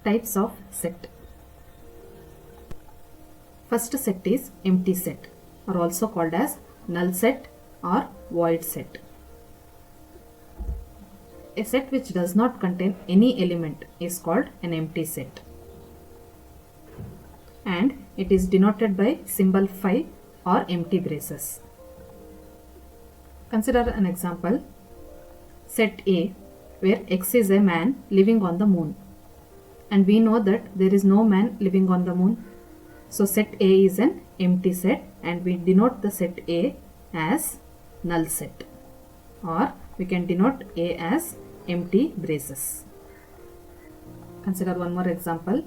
Types of set. First set is empty set, or also called as null set or void set. A set which does not contain any element is called an empty set, and it is denoted by symbol phi or empty braces. Consider an example. Set A, where X is a man living on the moon, and we know that there is no man living on the moon. So set A is an empty set, and we denote the set A as null set, or we can denote A as empty braces. Consider one more example.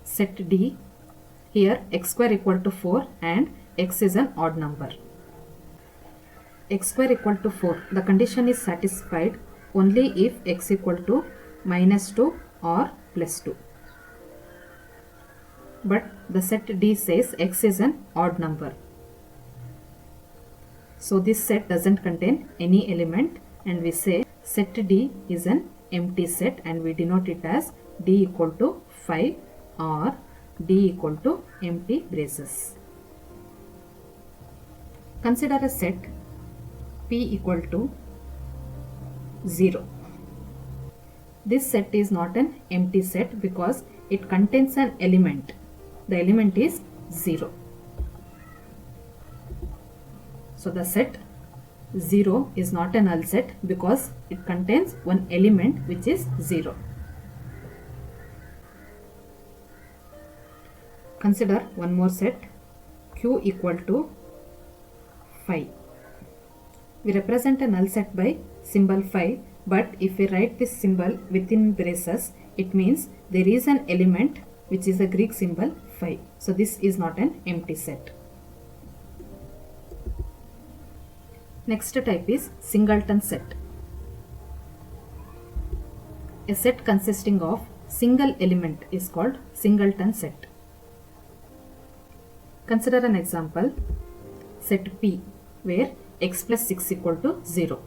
Set D, here x square equal to 4 and x is an odd number. X square equal to 4, the condition is satisfied only if x equal to -2 or +2. But the set D says x is an odd number. So this set doesn't contain any element, and we say set D is an empty set, and we denote it as D equal to 5 or D equal to empty braces. Consider a set P equal to 0. This set is not an empty set because it contains an element. The element is 0. So the set 0 is not a null set because it contains one element which is 0. Consider one more set Q equal to 5. We represent a null set by symbol phi, but if we write this symbol within braces, it means there is an element which is a Greek symbol phi. So this is not an empty set. Next type is singleton set. A set consisting of single element is called singleton set. Consider an example. Set P, where x plus 6 equal to 0.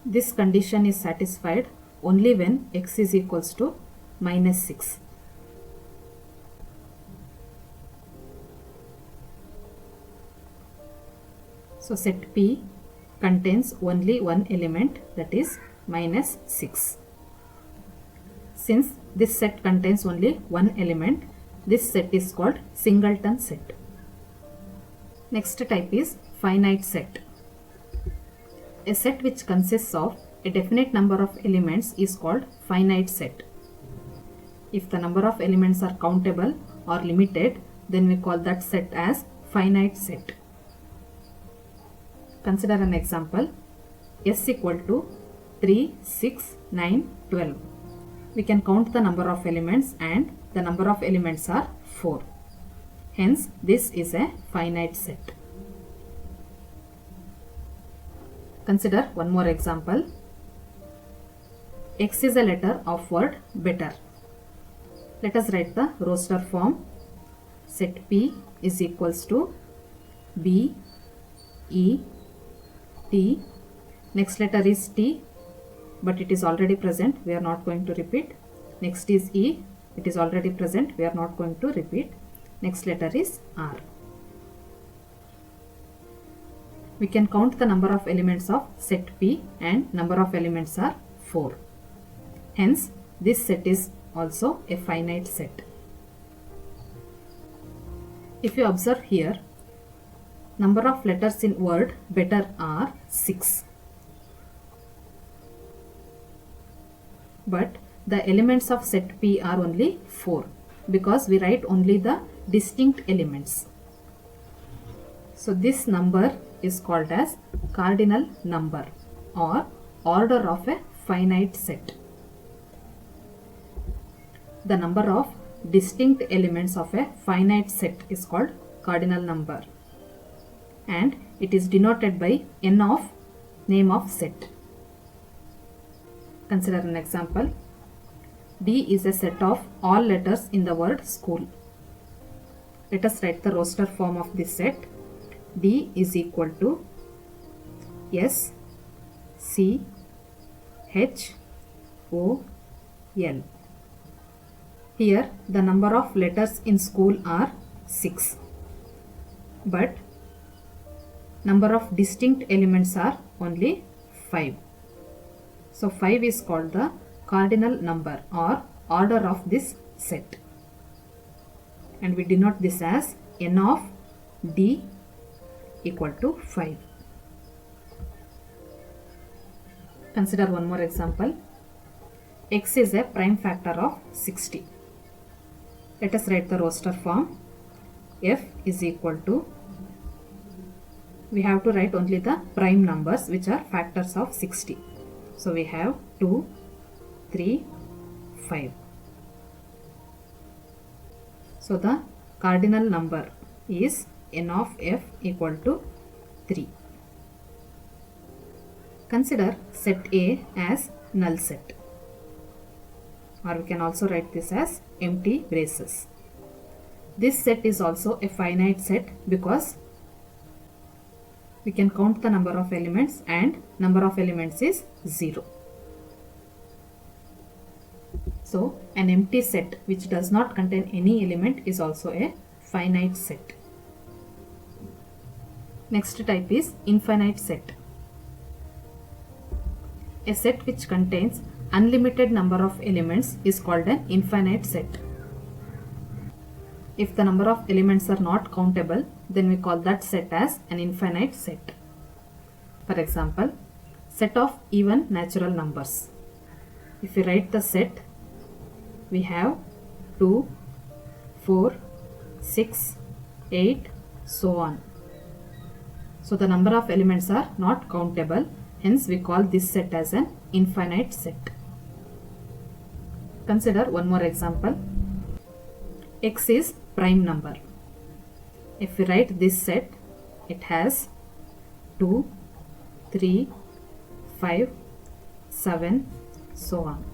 This condition is satisfied only when x is equals to -6. So set P contains only one element, that is -6. Since this set contains only one element, this set is called singleton set. Next type is finite set. A set which consists of a definite number of elements is called finite set. If the number of elements are countable or limited, then we call that set as finite set. Consider an example. S equal to 3, 6, 9, 12. We can count the number of elements, and the number of elements are 4. Hence, this is a finite set. Consider one more example. X is a letter of word better. Let us write the roster form. Set P is equals to B, E, T. Next letter is T, but it is already present. We are not going to repeat. Next is E. It is already present. We are not going to repeat. Next letter is R. We can count the number of elements of set P, and number of elements are 4. Hence, this set is also a finite set. If you observe here, number of letters in word better are 6. But the elements of set P are only 4 because we write only the distinct elements. So this number is called as cardinal number or order of a finite set. The number of distinct elements of a finite set is called cardinal number, and it is denoted by n of name of set. Consider an example. D is a set of all letters in the word school. Let us write the roster form of this set. D is equal to S, C, H, O, L. Here the number of letters in school are 6, but number of distinct elements are only 5. So 5 is called the cardinal number or order of this set, and we denote this as n of d equal to 5. Consider one more example. X is a prime factor of 60. Let us write the roster form. F is equal to, we have to write only the prime numbers which are factors of 60. So we have 2, 3, 5. So the cardinal number is n of f equal to 3. Consider set A as null set, or we can also write this as empty braces. This set is also a finite set because we can count the number of elements and number of elements is 0. So an empty set which does not contain any element is also a finite set. Next type is infinite set. A set which contains unlimited number of elements is called an infinite set. If the number of elements are not countable, then we call that set as an infinite set. For example, set of even natural numbers. If we write the set, we have 2, 4, 6, 8, so on. So the number of elements are not countable, hence we call this set as an infinite set. Consider one more example. X is prime number. If we write this set, it has 2, 3, 5, 7, so on.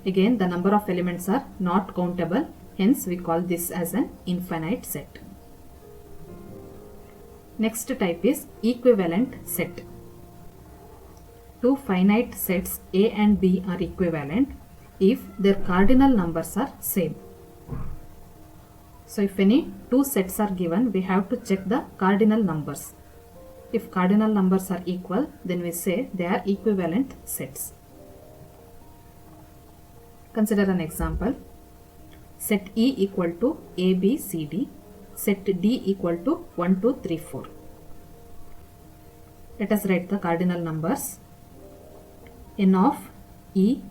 Again, the number of elements are not countable, hence we call this as an infinite set. Next type is equivalent set. Two finite sets A and B are equivalent if their cardinal numbers are same. So if any two sets are given, we have to check the cardinal numbers. If cardinal numbers are equal, then we say they are equivalent sets. Consider an example. Set E equal to A, B, C, D. Set D equal to 1, 2, 3, 4. Let us write the cardinal numbers. N of E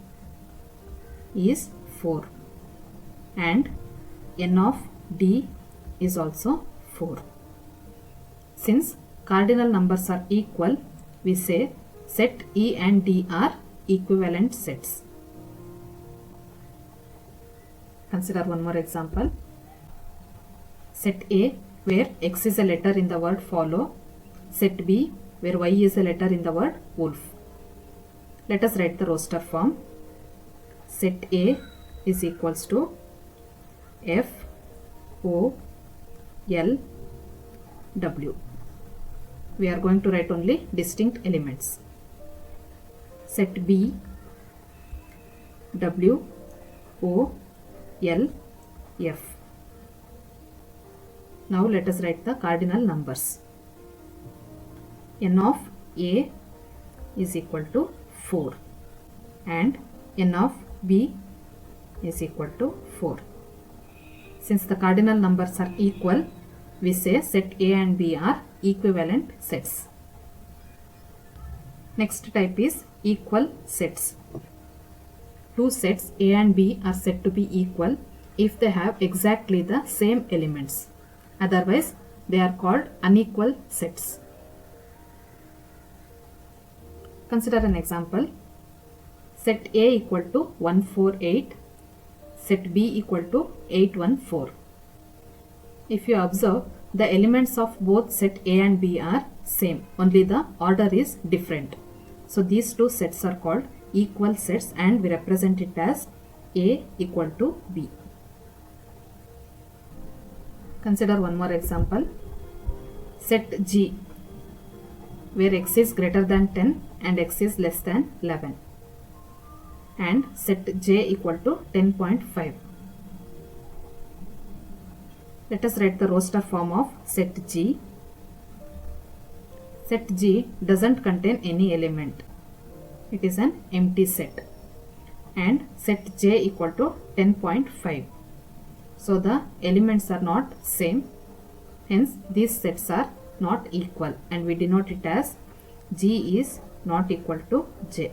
is 4 and N of D is also 4. Since cardinal numbers are equal, we say set E and D are equivalent sets. Consider one more example. Set A where X is a letter in the word follow. Set B where Y is a letter in the word wolf. Let us write the roster form. Set A is equals to F, O, L, W. We are going to write only distinct elements. Set B, W, O, L, F. Now let us write the cardinal numbers. N of A is equal to 4 and N of B is equal to 4. Since the cardinal numbers are equal, we say set A and B are equivalent sets. Next type is equal sets. Two sets A and B are said to be equal if they have exactly the same elements. Otherwise, they are called unequal sets. Consider an example. Set A equal to 148, set B equal to 814. If you observe, the elements of both set A and B are same, only the order is different. So these two sets are called equal sets and we represent it as A equal to B. Consider one more example. Set G where X is greater than 10 and X is less than 11. and set J equal to 10.5. Let us write the roster form of set G. Set G doesn't contain any element. It is an empty set. And set J equal to 10.5. So the elements are not same. Hence these sets are not equal and we denote it as G is not equal to J.